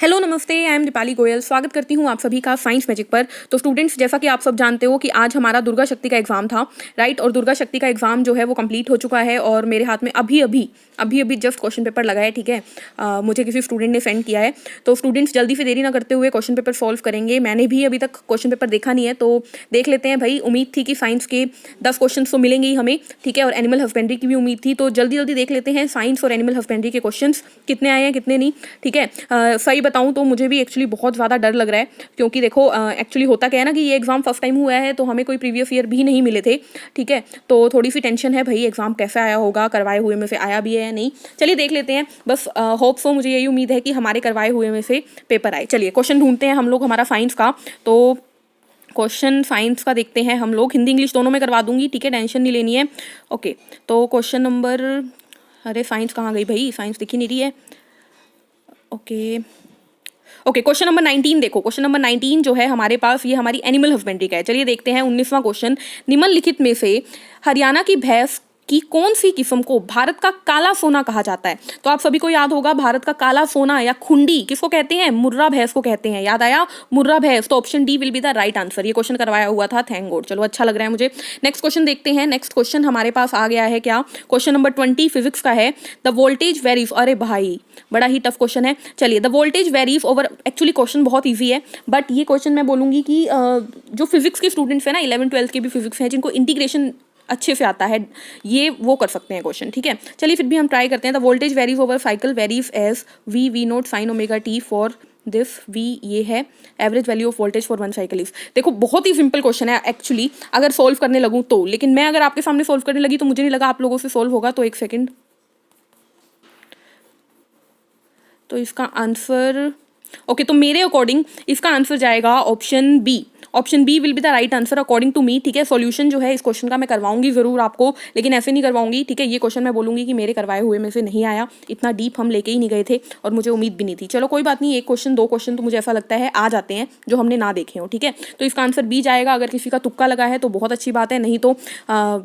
Hello नमस्ते, I am Deepali Goyal. स्वागत करती हूँ आप सभी का साइंस मैजिक पर। तो स्टूडेंट्स, जैसा कि आप सब जानते हो कि आज हमारा दुर्गा शक्ति का एग्जाम था, राइट। और दुर्गा शक्ति का एग्जाम जो है वो कंप्लीट हो चुका है और मेरे हाथ में अभी अभी जस्ट क्वेश्चन पेपर लगा है, ठीक है। मुझे किसी स्टूडेंट ने सेंड किया है। तो स्टूडेंट्स जल्दी से देरी ना करते हुए क्वेश्चन पेपर सॉल्व करेंगे। मैंने भी अभी तक क्वेश्चन पेपर देखा नहीं है, तो देख लेते हैं भाई। उम्मीद थी कि साइंस के 10 क्वेश्चन तो मिलेंगे ही हमें, ठीक है। और एनिमल हस्बेंड्री की भी उम्मीद थी, तो जल्दी देख लेते हैं साइंस और एनिमल हस्बेंड्री के क्वेश्चन कितने आए हैं कितने नहीं, ठीक है। सही बताऊँ तो मुझे भी एक्चुअली बहुत ज़्यादा डर लग रहा है, क्योंकि देखो एक्चुअली होता क्या है ना कि ये एग्जाम फर्स्ट टाइम हुआ है, तो हमें कोई प्रीवियस ईयर भी नहीं मिले थे, ठीक है। तो थोड़ी सी टेंशन है भाई, एग्जाम कैसा आया होगा, करवाए हुए में से आया भी है या नहीं। चलिए देख लेते हैं। बस होप सो, मुझे यही उम्मीद है कि हमारे करवाए हुए में से पेपर आए। चलिए क्वेश्चन ढूंढते हैं हम लोग हमारा साइंस का। तो क्वेश्चन साइंस का देखते हैं हम लोग। हिंदी इंग्लिश दोनों में करवा दूंगी, ठीक है, टेंशन नहीं लेनी है। ओके, तो क्वेश्चन नंबर, अरे साइंस कहाँ गई भाई, साइंस दिख ही नहीं रही है। ओके, क्वेश्चन नंबर 19 देखो। क्वेश्चन नंबर 19 जो है हमारे पास, ये हमारी एनिमल हस्बेंड्री का है। चलिए देखते हैं 19वां क्वेश्चन। निम्नलिखित में से हरियाणा की भैंस की कौन सी किस्म को भारत का काला सोना कहा जाता है? तो आप सभी को याद होगा, भारत का काला सोना या खुंडी किसको कहते हैं? मुर्रा भैंस को कहते हैं। याद आया, मुर्रा भैंस। तो option D will be the right answer. ये क्वेश्चन करवाया हुआ था, थैंक गॉड। चलो अच्छा लग रहा है मुझे। नेक्स्ट क्वेश्चन देखते हैं। नेक्स्ट क्वेश्चन हमारे पास आ गया है क्या? क्वेश्चन नंबर 20 फिजिक्स का है। द वोल्टेज वेरीज, अरे भाई बड़ा ही टफ क्वेश्चन है। चलिए, the voltage varies over, actually question बहुत ईजी है, बट ये क्वेश्चन मैं बोलूंगी कि जो फिजिक्स के स्टूडेंट्स हैं ना, 11th-12th के भी फिजिक्स हैं, जिनको इंटीग्रेशन अच्छे से आता है, ये वो कर सकते हैं क्वेश्चन, ठीक है। चलिए फिर भी हम ट्राई करते हैं। The voltage varies over cycle varies as V naught sine omega t for this V, ये है average value of voltage for one cycle is. देखो बहुत ही सिंपल क्वेश्चन है एक्चुअली, अगर सोल्व करने लगूँ तो, लेकिन मैं अगर आपके सामने सोल्व करने लगी तो मुझे नहीं लगा आप लोगों से सोल्व होगा। तो एक सेकेंड, तो इसका आंसर, ओके, तो मेरे अकॉर्डिंग इसका आंसर जाएगा option B. Option B will be the right answer according to me, ठीक है। सॉल्यूशन जो है इस क्वेश्चन का मैं करवाऊंगी जरूर आपको, लेकिन ऐसे नहीं करवाऊंगी, ठीक है। ये क्वेश्चन मैं बोलूंगी कि मेरे करवाए हुए में से नहीं आया, इतना डीप हम लेके ही नहीं गए थे और मुझे उम्मीद भी नहीं थी। चलो कोई बात नहीं, एक क्वेश्चन दो क्वेश्चन तो मुझे ऐसा लगता है आ जाते हैं जो हमने ना देखे हो, ठीक है। तो इसका आंसर बी जाएगा। अगर किसी का तुक्का लगा है तो बहुत अच्छी बात है, नहीं तो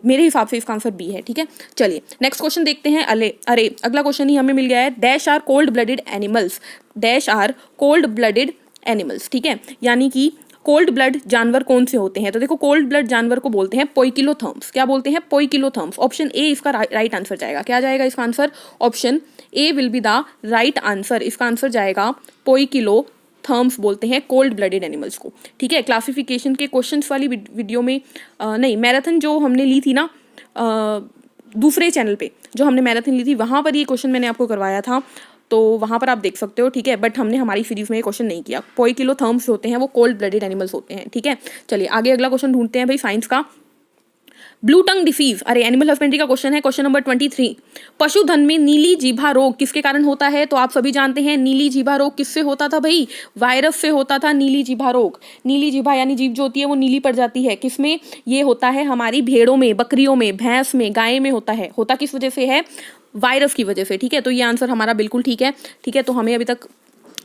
मेरे हिसाब से इसका आंसर बी है, ठीक है। चलिए नेक्स्ट क्वेश्चन देखते हैं। अरे अगला क्वेश्चन ही हमें मिल गया है। Dash are cold blooded animals, dash are cold blooded animals, ठीक है। यानी कि कोल्ड ब्लड जानवर कौन से होते हैं? तो देखो, कोल्ड ब्लड जानवर को बोलते हैं पोइकिलोथर्म्स। क्या बोलते हैं? पोइकिलोथर्म्स। ऑप्शन ए इसका राइट आंसर जाएगा। क्या जाएगा इसका answer? Option A will be the right answer. इसका आंसर जाएगा पोइकिलोथर्म्स, बोलते हैं कोल्ड ब्लडेड एनिमल्स को, ठीक है। क्लासिफिकेशन के क्वेश्चंस वाली वीडियो में नहीं, मैराथन जो हमने ली थी ना दूसरे चैनल पे, जो हमने मैराथन ली थी, वहाँ पर ये क्वेश्चन मैंने आपको करवाया था, तो वहाँ पर आप देख सकते हो, ठीक है। बट हमने हमारी सीरीज में ये क्वेश्चन नहीं किया। पोइकिलोथर्म्स होते हैं वो कोल्ड ब्लडेड एनिमल्स होते हैं, ठीक है। चलिए आगे अगला क्वेश्चन ढूंढते हैं भाई साइंस का। ब्लू टंग डिसीज, अरे एनिमल हस्बेंड्री का क्वेश्चन है। क्वेश्चन नंबर 23, पशुधन में नीली जीभा रोग किसके कारण होता है? तो आप सभी जानते हैं नीली जीभा रोग किससे होता था भाई? वायरस से होता था नीली जीभा रोग। नीली जीभा यानी जीभ जो होती है वो नीली पड़ जाती है। किसमें ये होता है? हमारी भेड़ों में, बकरियों में, भैंस में, गाय में होता है। होता किस वजह से है? वायरस की वजह से, ठीक है। तो ये आंसर हमारा बिल्कुल ठीक है, ठीक है। तो हमें अभी तक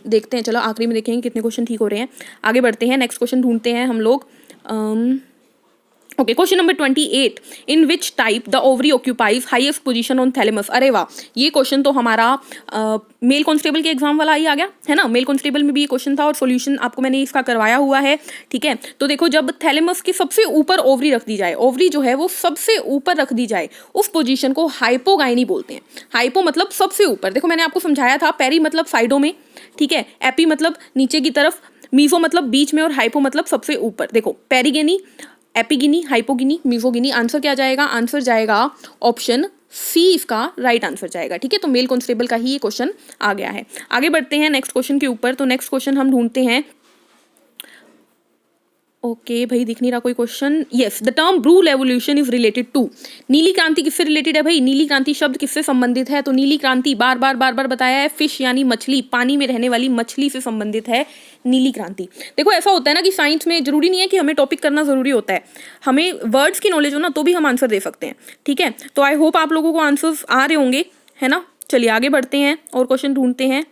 देखते हैं, चलो आखिरी में देखेंगे कितने क्वेश्चन ठीक हो रहे हैं। आगे बढ़ते हैं, नेक्स्ट क्वेश्चन ढूंढते हैं हम लोग। Okay, question number 28, in which type the ovary occupies highest position on thalamus. अरे वाह, ये क्वेश्चन तो हमारा मेल कांस्टेबल के एग्जाम वाला ही आ गया है ना। मेल कांस्टेबल में भी ये क्वेश्चन था और सॉल्यूशन आपको मैंने इसका करवाया हुआ है, ठीक है। तो देखो, जब थैलेमस की सबसे ऊपर ओवरी रख दी जाए, ओवरी जो है वो सबसे ऊपर रख दी जाए, उस पोजीशन को हाइपोगाइनी बोलते हैं। हाइपो मतलब सबसे ऊपर। देखो मैंने आपको समझाया था, पेरी मतलब साइडों में, ठीक है, एपी मतलब नीचे की तरफ, मीजो मतलब बीच में, और हाइपो मतलब सबसे ऊपर। देखो पेरीगेनी, एपिगिनी, हाइपोगिनी, मीजोगिनी। आंसर क्या जाएगा? आंसर जाएगा ऑप्शन सी, इसका राइट आंसर जाएगा, ठीक है। तो मेल कांस्टेबल का ही ये क्वेश्चन आ गया है। आगे बढ़ते हैं नेक्स्ट क्वेश्चन के ऊपर। तो नेक्स्ट क्वेश्चन हम ढूंढते हैं। ओके भाई, दिख नहीं रहा कोई question. Yes, the term blue revolution is related to. नीली क्रांति किससे रिलेटेड है भाई? नीली क्रांति शब्द किससे संबंधित है? तो नीली क्रांति बार बार बताया है, फिश यानी मछली, पानी में रहने वाली मछली से संबंधित है नीली क्रांति। देखो ऐसा होता है ना कि साइंस में जरूरी नहीं है कि हमें टॉपिक करना जरूरी होता है, हमें वर्ड्स की नॉलेज हो ना तो भी हम आंसर दे सकते हैं, ठीक है। तो आई होप आप लोगों को आंसर्स आ रहे होंगे, है ना। चलिए आगे बढ़ते हैं और क्वेश्चन ढूंढते हैं।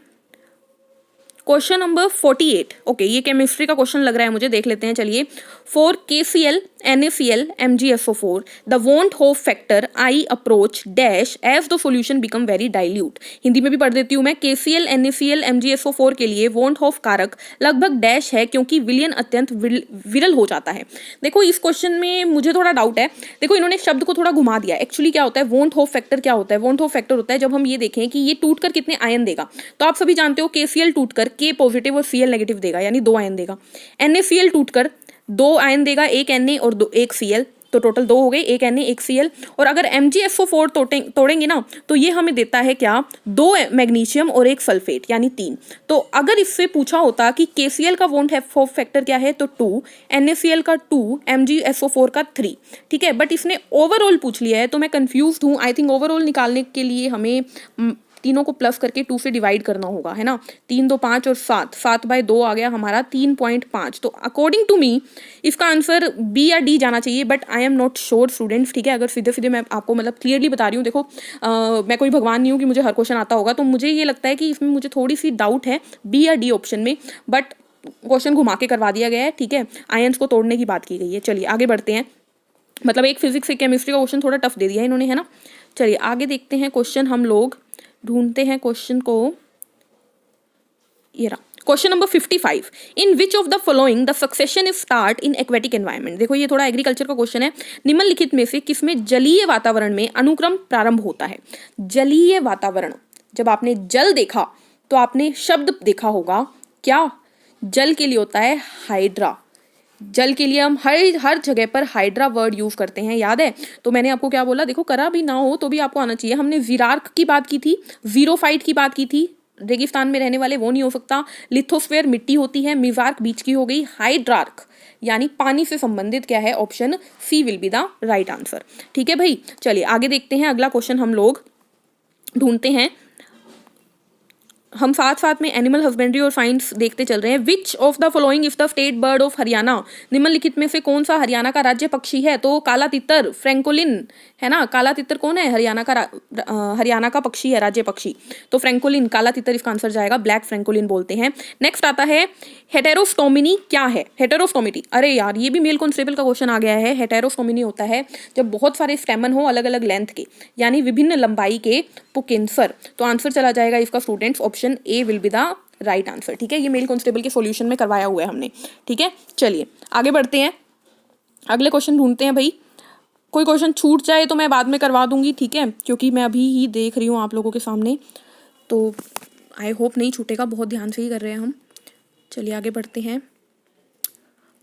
क्वेश्चन नंबर 48, ओके, ये केमिस्ट्री का क्वेश्चन लग रहा है मुझे, देख लेते हैं। चलिए, for KCl NaCl MgSO4 the want Hopf factor I approach dash as the solution become very dilute। Hindi में भी पढ़ देती हूँ मैं। KCl NaCl MgSO4 के लिए want Hopf कारक लगभग डैश है क्योंकि विलयन अत्यंत विरल हो जाता है। देखो इस क्वेश्चन में मुझे थोड़ा डाउट है। देखो इन्होंने शब्द को थोड़ा घुमा दिया। एक्चुअली क्या होता है want Hopf फैक्टर, क्या होता है want Hopf फैक्टर होता है जब हम ये देखें कि ये टूटकर कितने आयन देगा। तो आप सभी जानते हो KCl टूटकर K पॉजिटिव और Cl नेगेटिव देगा, यानी 2 आयन देगा। NaCl टूटकर 2 आयन देगा, एक Na और एक Cl, तो टोटल 2 हो गए, एक Na एक Cl। और अगर MgSO4 तोड़ेंगे ना तो ये हमें देता है क्या, 2 मैग्नीशियम और एक सल्फेट, यानी 3। तो अगर इससे पूछा होता कि KCl का वॉन्ट हॉफ फैक्टर क्या है तो 2, NaCl का 2, MgSO4 का 3, ठीक है। बट इसने ओवरऑल पूछ लिया है तो मैं कंफ्यूज हूँ। आई थिंक ओवरऑल निकालने के लिए हमें तीनों को प्लस करके 2 से डिवाइड करना होगा, है ना। 3 2 5 और 7/2 आ गया हमारा 3.5। तो अकॉर्डिंग टू मी इसका आंसर बी या डी जाना चाहिए, but I am not sure students, ठीक है। अगर सीधे सीधे मैं आपको मतलब क्लियरली बता रही हूँ, देखो मैं कोई भगवान नहीं हूँ कि मुझे हर क्वेश्चन आता होगा। तो मुझे ये लगता है कि इसमें मुझे थोड़ी सी डाउट है बी या डी ऑप्शन में, बट क्वेश्चन घुमा के करवा दिया गया है, ठीक है। आयंस को तोड़ने की बात की गई है। चलिए आगे बढ़ते हैं। मतलब एक फिजिक्स एक केमिस्ट्री का क्वेश्चन थोड़ा टफ दे दिया है इन्होंने, है ना। चलिए आगे देखते हैं क्वेश्चन, हम लोग ढूंढते हैं क्वेश्चन को। ये रहा question number 55। In which of the following the succession is start in aquatic environment. देखो ये थोड़ा एग्रीकल्चर का क्वेश्चन है। निम्नलिखित में से किसमें जलीय वातावरण में अनुक्रम प्रारंभ होता है। जलीय वातावरण, जब आपने जल देखा तो आपने शब्द देखा होगा क्या, जल के लिए होता है हाइड्रा। जल के लिए हम हर जगह पर हाइड्रा वर्ड यूज करते हैं, याद है। तो मैंने आपको क्या बोला, देखो करा भी ना हो तो भी आपको आना चाहिए। हमने ज़ीरार्क की बात की थी, ज़ीरोफाइट की बात की थी, रेगिस्तान में रहने वाले वो नहीं हो सकता। लिथोस्फेयर मिट्टी होती है, मिजार्क बीच की हो गई, हाइड्रार्क यानी पानी से संबंधित क्या है, option C will be the right answer, ठीक है भाई। चलिए आगे देखते हैं, अगला क्वेश्चन हम लोग ढूंढते हैं। हम साथ साथ में एनिमल हस्बेंड्री और साइंस देखते चल रहे हैं। Which of the following is the state bird of Haryana. निम्नलिखित में से कौन सा हरियाणा का राज्य पक्षी है। तो काला तितर, फ्रैंकोलिन, है ना। काला तितर कौन है, हरियाणा का पक्षी है, राज्य पक्षी। तो फ्रैंकोलिन, काला तितर इसका आंसर जाएगा, ब्लैक फ्रैंकोलिन बोलते हैं। नेक्स्ट आता है हेटेरोस्टोमिनी क्या है। हेटेरोस्टोमिनी, अरे यार ये भी मेल कॉन्स्टेबल का क्वेश्चन आ गया है। हेटेरोस्टोमिनी होता है जब बहुत सारे स्टेमन हो अलग अलग लेंथ के, यानी विभिन्न लंबाई के पुकेंसर। तो आंसर चला जाएगा इसका students, option A will be the right answer, ठीक है। ये मेल कॉन्स्टेबल के सॉल्यूशन में करवाया हुआ है हमने, ठीक है। चलिए आगे बढ़ते हैं, अगले क्वेश्चन ढूंढते हैं भाई। कोई क्वेश्चन छूट जाए तो मैं बाद में करवा दूंगी, ठीक है, क्योंकि मैं अभी ही देख रही हूँ आप लोगों के सामने, तो आई होप नहीं छूटेगा। बहुत ध्यान से ही कर रहे हैं हम। चलिए आगे बढ़ते हैं।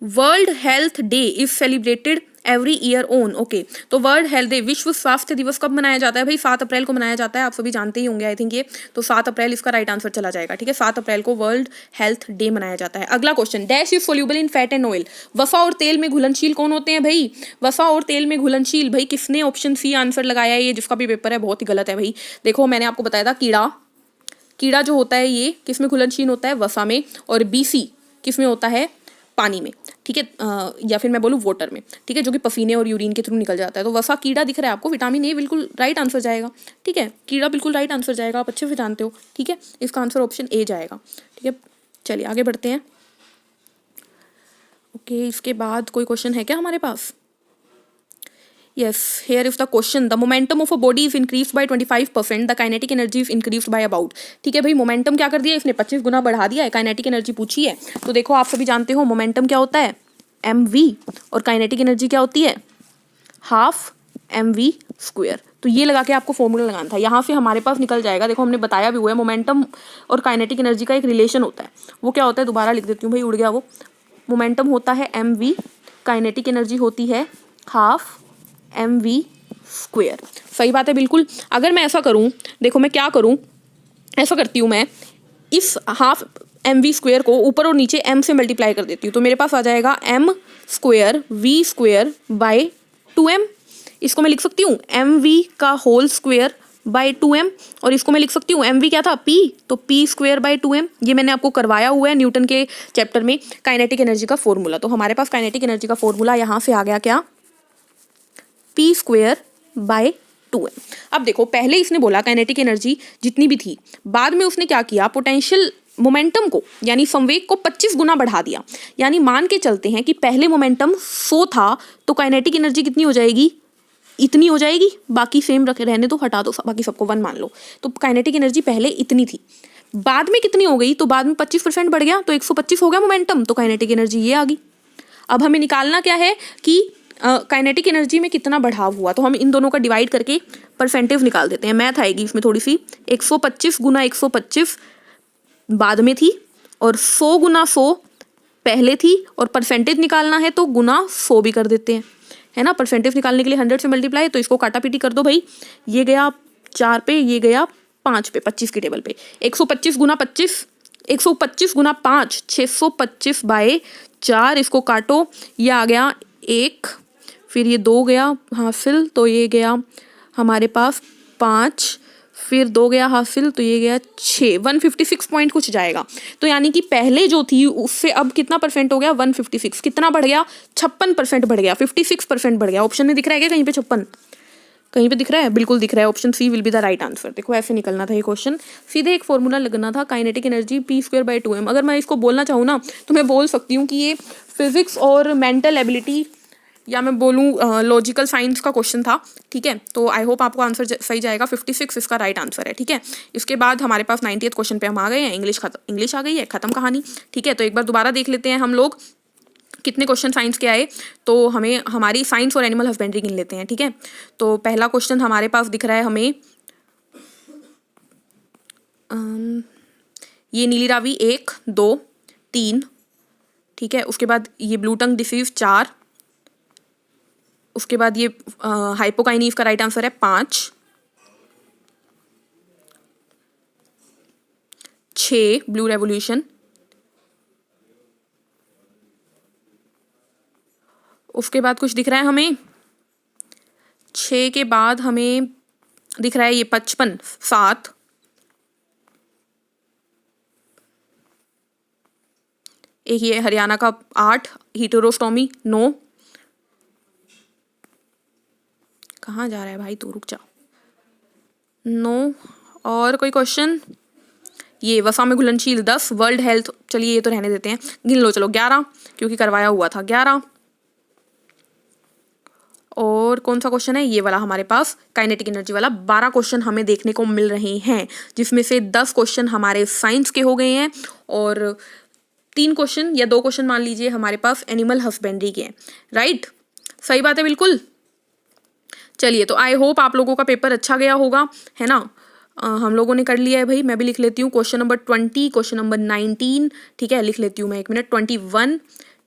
World health day is celebrated every year on, okay. तो वर्ल्ड हेल्थ डे, विश्व स्वास्थ्य दिवस कब मनाया जाता है भाई, 7 अप्रैल को मनाया जाता है। आप सभी जानते ही होंगे आई थिंक ये, तो 7 अप्रैल इसका राइट आंसर चला जाएगा, ठीक है। 7 अप्रैल को वर्ल्ड हेल्थ डे मनाया जाता है। अगला question, dash is soluble in fat and oil. वसा और तेल में घुलनशील कौन होते हैं भाई, वसा और तेल में घुलनशील। भाई किसने ऑप्शन सी आंसर लगाया है, ये जिसका भी पेपर है बहुत ही गलत है भाई। देखो मैंने आपको बताया था कीड़ा जो होता है ये किसमें घुलनशील होता है, वसा में, और BC किसमें होता है, पानी में, ठीक है, या फिर मैं बोलूँ वाटर में, ठीक है, जो कि पसीने और यूरिन के थ्रू निकल जाता है। तो वसा कीड़ा दिख रहा है आपको, विटामिन ए बिल्कुल राइट आंसर जाएगा, ठीक है। कीड़ा बिल्कुल राइट आंसर जाएगा, आप अच्छे से जानते हो, ठीक है। इसका आंसर ऑप्शन ए जाएगा, ठीक है। चलिए आगे बढ़ते हैं। ओके, इसके बाद कोई क्वेश्चन है क्या हमारे पास। Yes, here is the question. The momentum of a body is increased by 25%. The kinetic energy is increased by about. ठीक है भाई, मोमेंटम क्या कर दिया इसने, 25 गुना बढ़ा दिया है। काइनेटिक एनर्जी पूछी है, तो देखो आप सभी जानते हो मोमेंटम क्या होता है, mv, और काइनेटिक एनर्जी क्या होती है, हाफ mv²। तो ये लगा के आपको फॉर्मूला लगाना था, यहाँ से हमारे पास निकल जाएगा। देखो हमने बताया भी हुआ है, मोमेंटम और काइनेटिक एनर्जी का एक रिलेशन होता है। वो क्या होता है, दोबारा लिख देती हूँ भाई, उड़ गया वो। मोमेंटम होता है mv, काइनेटिक एनर्जी होती है हाफ mv²। सही बात है बिल्कुल। अगर मैं ऐसा करूं, देखो मैं क्या करूं, ऐसा करती हूं, मैं इस हाफ mv² को ऊपर और नीचे m से मल्टीप्लाई कर देती हूँ, तो मेरे पास आ जाएगा m² v²/2m। इसको मैं लिख सकती हूँ mv का होल स्क्वायर बाय 2m, और इसको मैं लिख सकती हूँ mv क्या था, p, तो p²/2m। ये मैंने आपको करवाया हुआ है न्यूटन के चैप्टर में, काइनेटिक एनर्जी का फॉर्मूला। तो हमारे पास काइनेटिक एनर्जी का फॉर्मूला यहाँ से आ गया क्या, p²/2m। अब देखो पहले इसने बोला काइनेटिक एनर्जी जितनी भी थी, बाद में उसने क्या किया, पोटेंशियल मोमेंटम को यानी संवेग को 25 गुना बढ़ा दिया, यानी मान के चलते हैं कि पहले मोमेंटम 100 था तो काइनेटिक एनर्जी कितनी हो जाएगी, इतनी हो जाएगी, बाकी सेम रखे रहने दो, हटा दो बाकी सबको 1 मान लो। तो काइनेटिक एनर्जी पहले इतनी थी, बाद में कितनी हो गई, तो बाद में 25% बढ़ गया तो 125 हो गया मोमेंटम, तो काइनेटिक एनर्जी ये आ गई। अब हमें निकालना क्या है कि काइनेटिक एनर्जी में कितना बढ़ाव हुआ, तो हम इन दोनों का डिवाइड करके परसेंटेज निकाल देते हैं। मैथ आएगी इसमें थोड़ी सी। 125 गुना 125 बाद में थी और 100 गुना 100 पहले थी, और परसेंटेज निकालना है तो गुना 100 भी कर देते हैं, है ना। परसेंटेज निकालने के लिए 100 से मल्टीप्लाई, तो इसको काटा पीटी कर दो भाई, ये गया 4 पे, ये गया 5 पे, 25 की टेबल पे। 125 गुना 25, 125 गुना 5 625/4, इसको काटो, ये आ गया 1, फिर ये 2 गया हासिल, तो ये गया हमारे पास 5, फिर 2 गया हासिल, तो ये गया 6, 156 पॉइंट कुछ जाएगा। तो यानी कि पहले जो थी उससे अब कितना परसेंट हो गया, 156, कितना बढ़ गया, 56% बढ़ गया, 56% बढ़ गया। ऑप्शन में दिख रहा है क्या कहीं पे 56, कहीं पे दिख रहा है, बिल्कुल दिख रहा है, option C will be the right answer. देखो ऐसे निकलना था ये क्वेश्चन, सीधे एक फॉर्मूला लगना था, काइनेटिक एनर्जी P²/2m। अगर मैं इसको बोलना चाहूँ ना तो मैं बोल सकती हूँ कि ये फिजिक्स और मेंटल एबिलिटी या मैं बोलूँ लॉजिकल साइंस का क्वेश्चन था, ठीक है। तो आई होप आपको आंसर सही जाएगा, 56 इसका राइट आंसर है, ठीक है। इसके बाद हमारे पास 90th क्वेश्चन पे हम आ गए हैं, इंग्लिश आ गई है, खत्म कहानी, ठीक है। तो एक बार दोबारा देख लेते हैं हम लोग कितने क्वेश्चन साइंस के आए, तो हमें हमारी साइंस और एनिमल हस्बेंड्री गिन लेते हैं, ठीक है। तो पहला क्वेश्चन हमारे पास दिख रहा है हमें, ये नीली रावी 1 2 3, ठीक है। उसके बाद ये ब्लू टंग डिसीज 4, उसके बाद ये हाइपोकाइनीज का राइट आंसर है 5, 6 ब्लू रेवोल्यूशन, उसके बाद कुछ दिख रहा है हमें 6 के बाद हमें दिख रहा है ये 55 7, एक ये हरियाणा का 8 हीटेरोस्टोमी 9, कहाँ जा रहा है भाई तू, रुक जा, 9। और कोई क्वेश्चन, ये वसा में घुलनशील 10, वर्ल्ड हेल्थ, चलिए ये तो रहने देते हैं, गिन लो चलो 11 क्योंकि करवाया हुआ था 11। और कौन सा क्वेश्चन है, ये वाला हमारे पास काइनेटिक एनर्जी वाला। 12 क्वेश्चन हमें देखने को मिल रहे हैं, जिसमें से 10 क्वेश्चन हमारे साइंस के हो गए हैं और 3 क्वेश्चन या 2 क्वेश्चन मान लीजिए हमारे पास एनिमल हस्बेंड्री के हैं, राइट। सही बात है बिल्कुल। चलिए तो आई होप आप लोगों का पेपर अच्छा गया होगा, है ना। हम लोगों ने कर लिया है भाई, मैं भी लिख लेती हूँ क्वेश्चन नंबर 20, क्वेश्चन नंबर 19, ठीक है, लिख लेती हूँ मैं, 1 मिनट, 21,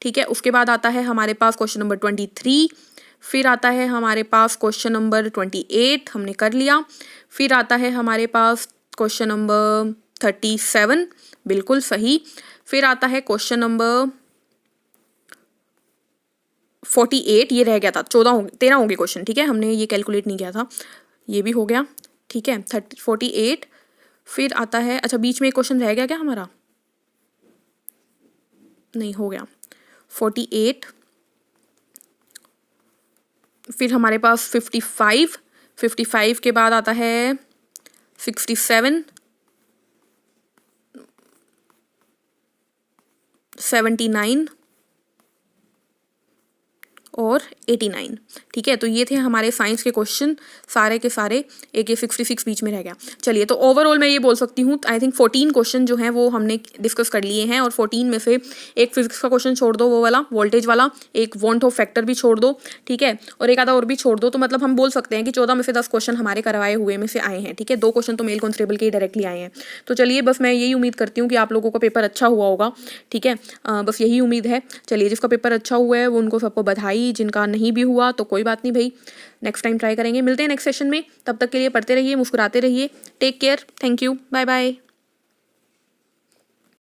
ठीक है। उसके बाद आता है हमारे पास क्वेश्चन नंबर 23, फिर आता है हमारे पास क्वेश्चन नंबर 28, हमने कर लिया। फिर आता है हमारे पास क्वेश्चन नंबर 37, बिल्कुल सही। फिर आता है क्वेश्चन नंबर 48, ये रह गया था, 13 होंगे क्वेश्चन, ठीक है, हमने ये कैलकुलेट नहीं किया था, ये भी हो गया, ठीक है, 48। फिर आता है, अच्छा बीच में एक क्वेश्चन रह गया क्या हमारा, नहीं हो गया, 48। फिर हमारे पास 55 के बाद आता है 67, 79 और 89, ठीक है। तो ये थे हमारे साइंस के क्वेश्चन सारे के सारे, एक ये 66 बीच में रह गया। चलिए तो ओवरऑल मैं ये बोल सकती हूँ आई थिंक 14 क्वेश्चन जो हैं वो हमने डिस्कस कर लिए हैं, और 14 में से एक फिजिक्स का क्वेश्चन छोड़ दो, वो वाला वोल्टेज वाला, एक वॉन्ट ऑफ फैक्टर भी छोड़ दो, ठीक है, और एक आधा और भी छोड़ दो। तो मतलब हम बोल सकते हैं कि 14 में से 10 क्वेश्चन हमारे करवाए हुए में से आए हैं, ठीक है। 2 क्वेश्चन तो मेल कॉन्स्टेबल के ही डायरेक्टली आए हैं। तो चलिए बस मैं यही उम्मीद करती हूँ कि आप लोगों का पेपर अच्छा हुआ होगा, ठीक है, बस यही उम्मीद है। चलिए जिसका पेपर अच्छा हुआ है वो उनको सबको बधाई, जिनका नहीं भी हुआ तो कोई बात नहीं भाई, नेक्स्ट टाइम ट्राई करेंगे। मिलते हैं नेक्स्ट सेशन में, तब तक के लिए पढ़ते रहिए, मुस्कुराते रहिए, take care, thank you, bye bye.